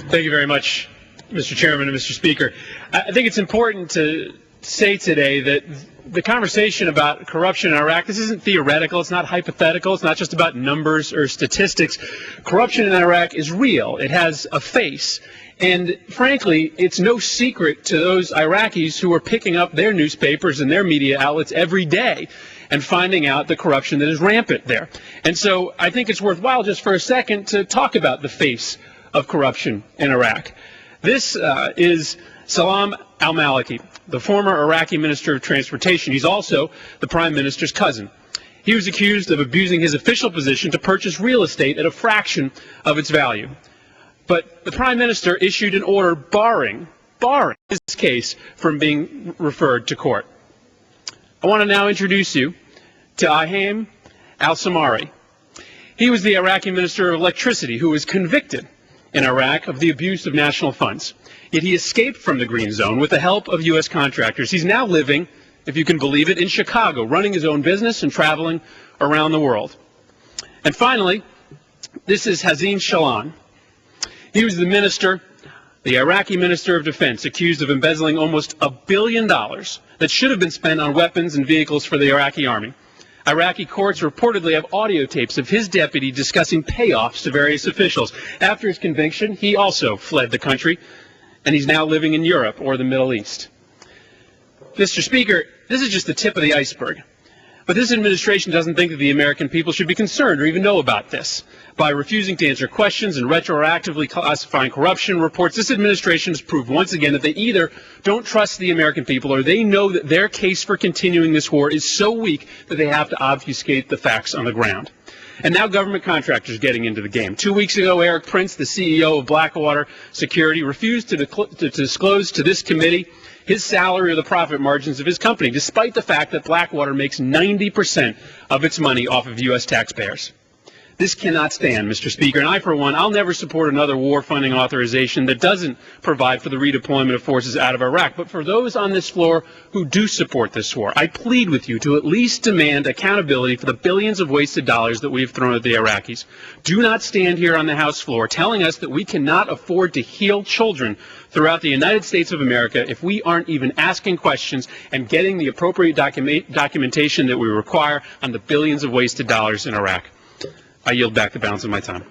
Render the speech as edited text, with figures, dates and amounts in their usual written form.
Thank you very much, Mr. Chairman and Mr. Speaker. I think it's important to say today that the conversation about corruption in Iraq, this isn't theoretical, it's not hypothetical, it's not just about numbers or statistics. Corruption in Iraq is real. It has a face. And frankly, it's no secret to those Iraqis who are picking up their newspapers and their media outlets every day and finding out the corruption that is rampant there. And so I think it's worthwhile just for a second to talk about the face of corruption in Iraq. This is Salam al-Maliki, the former Iraqi Minister of Transportation. He's also the Prime Minister's cousin. He was accused of abusing his official position to purchase real estate at a fraction of its value. But the Prime Minister issued an order barring this case from being referred to court. I want to now introduce you to Ahim al-Samari. He was the Iraqi Minister of Electricity who was convicted in Iraq of the abuse of national funds. Yet he escaped from the Green Zone with the help of U.S. contractors. He's now living, if you can believe it, in Chicago, running his own business and traveling around the world. And finally, this is Hazim Shalan. He was the Iraqi Minister of Defense, accused of embezzling almost $1 billion that should have been spent on weapons and vehicles for the Iraqi army. Iraqi courts reportedly have audio tapes of his deputy discussing payoffs to various officials. After his conviction, he also fled the country, and he's now living in Europe or the Middle East. Mr. Speaker, this is just the tip of the iceberg. But this administration doesn't think that the American people should be concerned or even know about this. By refusing to answer questions and retroactively classifying corruption reports, this administration has proved once again that they either don't trust the American people or they know that their case for continuing this war is so weak that they have to obfuscate the facts on the ground. And now government contractors getting into the game. 2 weeks ago, Eric Prince, the CEO of Blackwater Security, refused to disclose to this committee his salary or the profit margins of his company, despite the fact that Blackwater makes 90% of its money off of U.S. taxpayers. This cannot stand, Mr. Speaker, and I, for one, I'll never support another war funding authorization that doesn't provide for the redeployment of forces out of Iraq. But for those on this floor who do support this war, I plead with you to at least demand accountability for the billions of wasted dollars that we have thrown at the Iraqis. Do not stand here on the House floor telling us that we cannot afford to heal children throughout the United States of America if we aren't even asking questions and getting the appropriate documentation that we require on the billions of wasted dollars in Iraq. I yield back the balance of my time.